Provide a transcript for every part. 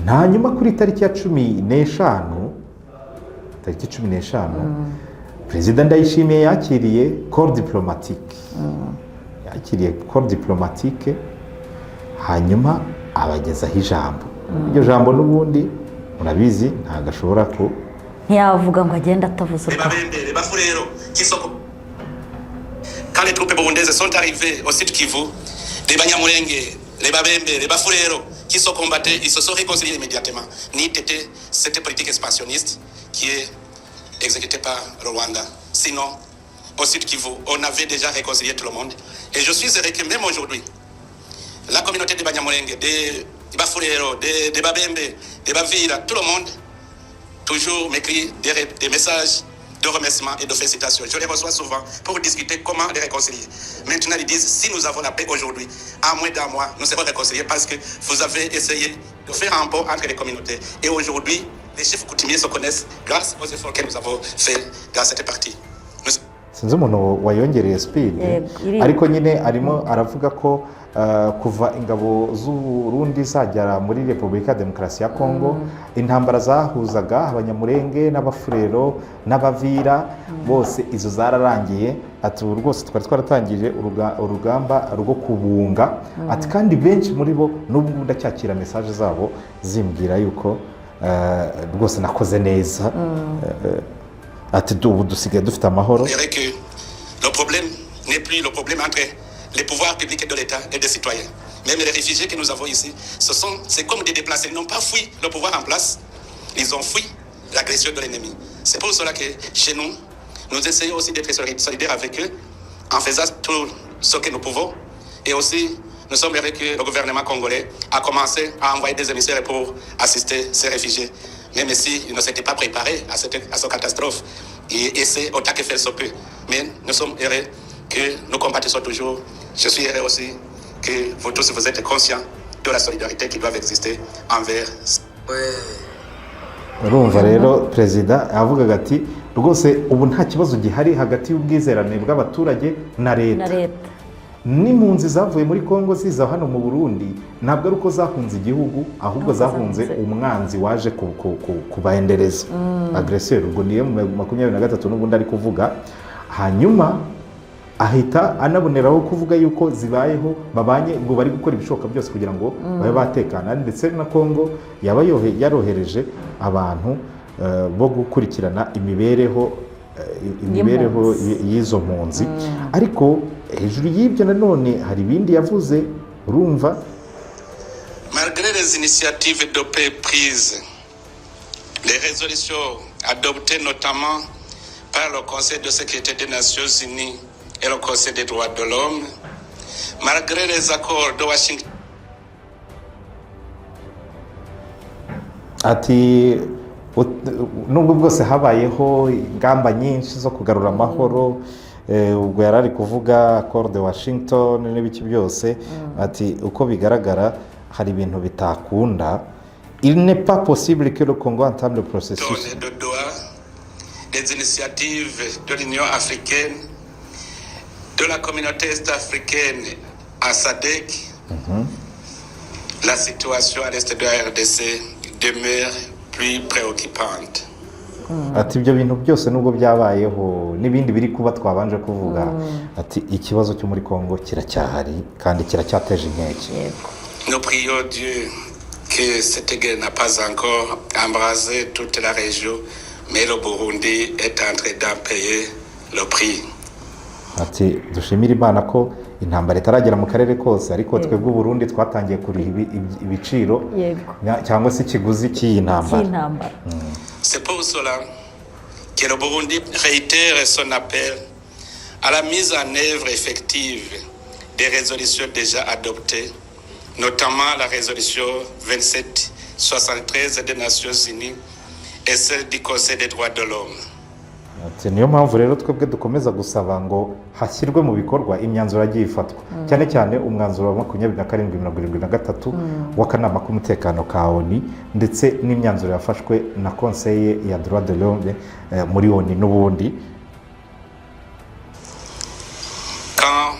hanyuma kuri tariki ya 15 Perezida Ndayishimiye yakiriye corps diplomatique hanyuma abagezaho ijambo. Iryo jambo n'ubundi murabizi ntago ashobora ko ntiyavuga ngo agenda atavuze uko. Quand les troupes burundaises sont arrivées au sud Kivu, les Banyamulenge, les Babembe, les Bafulero qui sont combattés, ils se sont réconciliés immédiatement. Ni tété cette politique expansionniste qui est exécutée par le Rwanda. Sinon, au sud Kivu, on avait déjà réconcilié tout le monde. Et je suis heureux que même aujourd'hui, la communauté des Banyamulenge, des Bafulero, des Babembe, des Bavira, tout le monde, toujours m'écrit des messages de remerciements et de félicitations. Je les reçois souvent pour discuter comment les réconcilier. Maintenant, ils disent, si nous avons la paix aujourd'hui, à moins d'un mois, nous serons réconciliés parce que vous avez essayé de faire un pont entre les communautés. Et aujourd'hui, les chefs coutumiers se connaissent grâce aux efforts que nous avons fait dans cette partie. Sinzi umuntu wayongereye speed ariko nyine arimo aravuga ko kuva ingabo z'Uburundi zagera muri Repubulika ya Demokarasi ya Kongo intambara zahuzaga abanyamurenge n'abafurero n'abavira bose izo zararangiye ati rwose twaratangije urugamba rwo kubunga ati kandi benshi muri bo n'ubwo ndacyakira message zabo zimbwira yuko rwose nakoze neza ati dubu dusigaye dufite amahoro. Le problème n'est plus le problème entre les pouvoirs publics de l'État et des citoyens. Même les réfugiés que nous avons ici, c'est comme des déplacés. Ils n'ont pas fui le pouvoir en place, ils ont fui l'agression de l'ennemi. C'est pour cela que chez nous, nous essayons aussi d'être solidaires avec eux en faisant tout ce que nous pouvons. Et aussi, nous sommes heureux que le gouvernement congolais a commencé à envoyer des émissaires pour assister ces réfugiés. Même s'ils ne s'étaient pas préparés à cette catastrophe. Et c'est autant que faire ce peut. Mais nous sommes heureux que nous combattons toujours. Je suis heureux aussi que vous tous vous êtes conscients de la solidarité qui doit exister envers. Urumva rero perezida avuga ati rwose ubu nta kibazo gihari hagati y'ubwizerane bw'abaturage na leta. N'impunzi zavuye muri Kongo ziza hano mu Burundi ntabwo ari uko zahunze igihugu ahubwo zahunze umwanzi waje kubaendereza agresseur. Ubwo niye mu 23 n'ubundi ari kuvuga hanyuma ahita anaboneraho kuvuga yuko zibayeho babanye ngo bari gukora ibishoboka byose kugira ngo babe batekana ndetse na Kongo yaba yarohereje abantu bo gukurikirana imibereho y'izo mpunzi. Ariko hejuru y'ibyo nanone hari ibindi yavuze urumva. Malgré les initiatives de paix prises, les résolutions adoptées notamment par le Conseil de sécurité des Nations Unies et le Conseil des droits de l'homme, malgré les accords de Washington. Ati nubwo bwose habayeho ingamba nyinshi zo kugarura amahoro ubwo yarari kuvuga accord de Washington n'ibiki byose ati uko bigaragara hari ibintu bitakunda. Il n'est pas possible que le Congo entame le processus. Des initiatives de l'Union africaine, de la communauté est-africaine à SADC, la situation à l'est de la RDC demeure plus préoccupante. Ati ibyo bintu byose nubwo byabayeho n'ibindi biri kuba twabanje kuvuga ati ikibazo cyo muri Kongo kiracyahari kandi kiracyateje inkeke. Nous prions Dieu que cette guerre n'a pas encore embrasé toute la région, mais le Burundi est en train d'en payer le prix. Ati dushimira Imana ko intambara itaragera mu karere kose ariko twebwe Burundi twatangiye kuriha ibiciro cyangwa se ikiguzi cy'iyi ntambara. C'est pour cela que le Burundi réitère son appel à la mise en œuvre effective des résolutions déjà adoptées, notamment la résolution 2773 des Nations Unies et celle du Conseil des droits de l'homme. Niyo mpamvu rero twebwe dukomeza gusaba ngo hashyirwe mu bikorwa imyanzuro yagiye ifatwa cyane cyane umwanzuro wa 2773 w'akanama k'umutekano ka ONU ndetse n'imyanzuro yafashwe na Conseil ya droit de l'homme muri ONU n'ubundi. Quand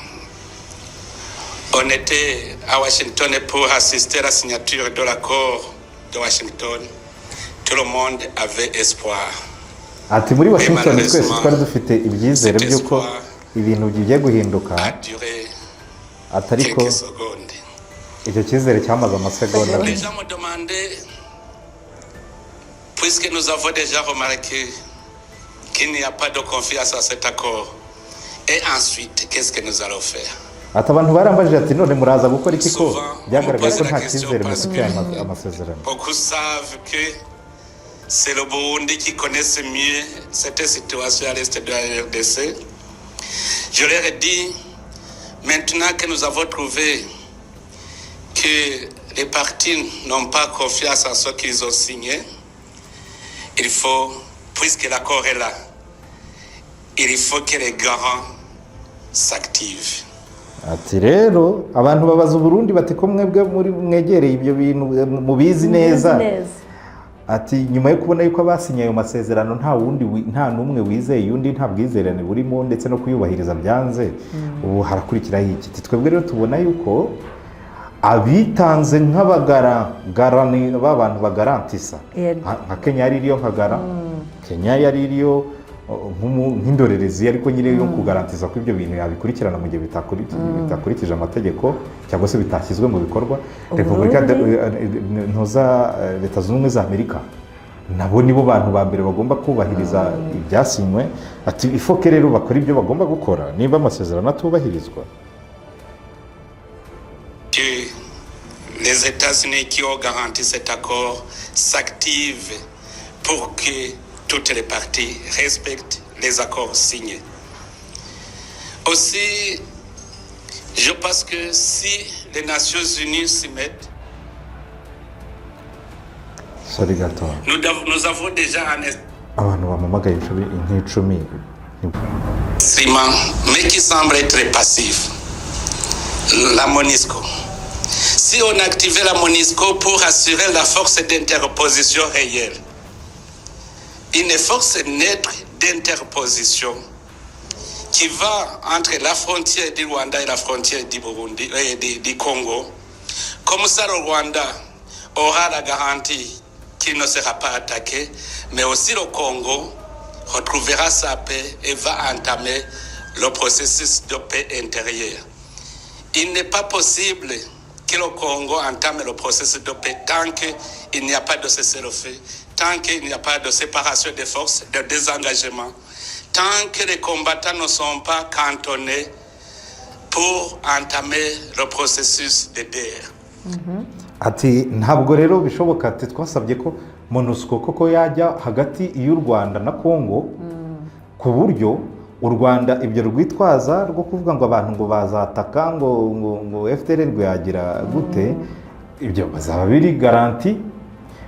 on était à Washington pour assister à la signature de l'accord de Washington, tout le monde avait espoir. ati muri Washington twese twari dufite ibyizere by'uko ibintu bigiye guhinduka, atariko icyo cyizere cyamaze amasegonda. Les gens me demandaient, puisque nous avons déjà remarqué qu'il n'y a pas de confiance à cet accord, et ensuite, qu'est-ce que nous allons faire? ati abantu barambajije ati none muraza gukora iki ko byagaragaye ko nta cyizere mufitiye amasezerano. Beaucoup savent que c'est le Burundi qui connaissent mieux cette situation à l'est de la RDC. Je leur ai dit, maintenant que nous avons trouvé que les partis n'ont pas confiance en ce qu'ils ont signé, il faut, puisque l'accord est là, il faut que les garants s'activent. ati rero abantu babaza Burundi bati ko mwebwe muri mwegereye ibyo bintu mubizi neza, ati nyuma yo kubona yuko abasinye ayo masezerano nta n'umwe wizeye undi, nta bwizerane burimo ndetse no kuyubahiriza byanze, ubu harakurikiraho iki? Twebwe rero tubona yuko abitanze nk'abagarani b'abantu bagarantisa nka Kenya yari iriyo nkagara, Kenya yari iriyo nk'indorerezi ariko nyine yo kugarantisa ko ibyo bintu yabikurikirana mu gihe bitakurikije amategeko cyangwa se bitashyizwe mu bikorwa. Repubulika Leta Zunze Ubumwe za Amerika nabo nibo bantu ba mbere bagomba kubahiriza ibyasinywe, ati ifoke rero bakora ibyo bagomba gukora niba amasezerano atubahirizwa. Les États-Unis qui ont garanti cet accord s'activent pour que toutes les parties respectent les accords signés. Aussi, je pense que si les Nations Unies s'y mettent, nous avons déjà un instrument, mais qui semble être passif, la MONUSCO. Si on activait la MONUSCO pour assurer la force d'interposition réelle, une force neutre d'interposition qui va entre la frontière du Rwanda et la frontière du Burundi et du Congo. Comme ça, le Rwanda aura la garantie qu'il ne sera pas attaqué, mais aussi le Congo retrouvera sa paix et va entamer le processus de paix intérieure. Il n'est pas possible que le Congo entame le processus de paix tant qu'il n'y a pas de cessez-le-feu, tant qu'il n'y a pas de séparation des forces, de désengagement, tant que les combattants ne sont pas cantonnés pour entamer le processus de guerre. Ati ntabwo rero bishoboka, ati twasabye ko MONUSCO koko yajya hagati y'u Rwanda na Congo ku buryo u Rwanda ibyo rwitwaza rwo kuvuga ngo abantu ngo bazataka ngo FDLR rwagira gute, ibyo bazaba biri garanti,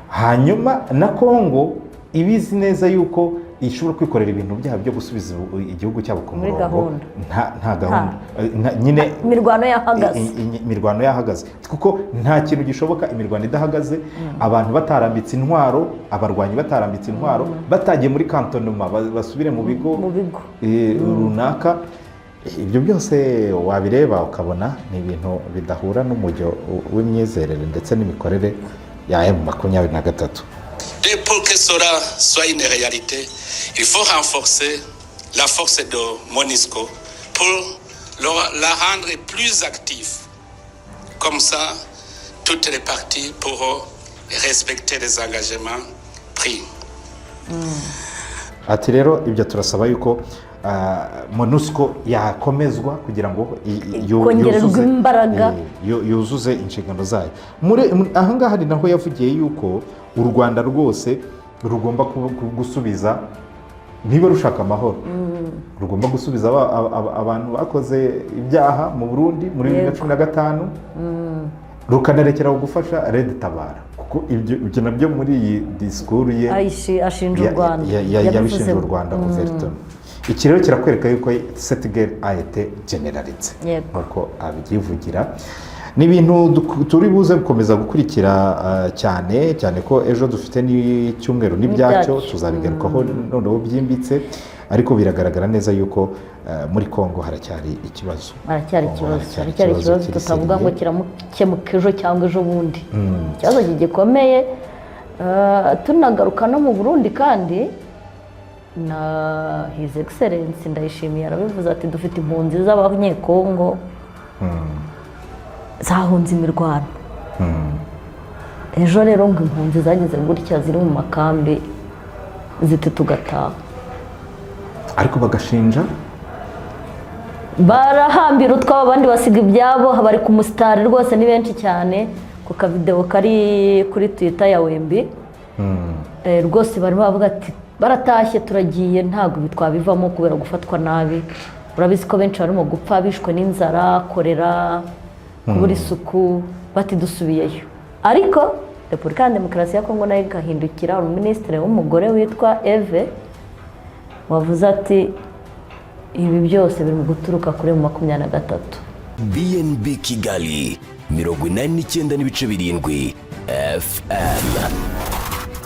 hanyuma na Congo ibizi neza yuko ishobora kwikorera ibintu byaha byo gusubiza igihugu cyabo ku murongo, nta gahunda nyine imirwano yahagaze, kuko nta kintu gishoboka imirwano idahagaze, abantu batarambitse intwaro, abarwanyi batarambitse intwaro, batagiye muri kantonoma basubire mu bigo runaka. Ibyo byose wabireba ukabona ni ibintu bidahura n'umujyo w'imyizerere ndetse n'imikorere ya M23. Et pour que cela soit une réalité, il faut renforcer la force de MONUSCO pour la rendre plus active. Comme ça, toutes les parties pourront respecter les engagements pris. Ati rero ibyo turasaba yuko MONUSCO yakomezwa kugira ngo yuzuze inshingano zayo. Aha ngaha ni naho yavugiye yuko u Rwanda rwose rugomba gusubiza, niba rushaka amahoro, rugomba gusubiza abantu bakoze ibyaha mu Burundi muri 2015, rukanarekera gufasha Red Tabara, kuko ibyo nabyo muri iyi disikuru ye ashinja u Rwanda, yabishinja u Rwanda ouvertement. Iki rero kirakwereka yuko cette guerre a été généralisée, nk'uko abyivugira. ni ibintu turi buze gukomeza gukurikira cyane cyane ko ejo dufite n'icyumweru n'ibyacyo tuzabigarukaho noneho byimbitse ariko biragaragara neza yuko muri Kongo haracyari ikibazo tutavuga ngo kiramukemuka ejo cyangwa ejo bundi ikibazo gikomeye tunagaruka no mu Burundi kandi na His Excellency Ndayishimiye arabivuze ati dufite impunzi z'abanyekongo zahunze imirwano ejo rero ngo impunzi zageze gutya ziri mu makambi ziti tugataha ariko bagashinja barahambira utwabo abandi basiga ibyabo bari ku musitari rwose ni benshi cyane ku kavideo kari kuri Twitter ya Wembi rwose barimo bavuga ati baratashye turagiye ntabwo bitwabivamo kubera gufatwa nabi urabizi ko benshi barimo gupfa bishwe n'inzara korera kubura isuku bati dusubiyeyo ariko Repubulika ya Demokarasi ya Kongo nayo igahindukira umuminisitiri w'umugore witwa Eve wavuze ati ibi byose biri mu guturuka kuri 23 BNB Kigali 89.7 FM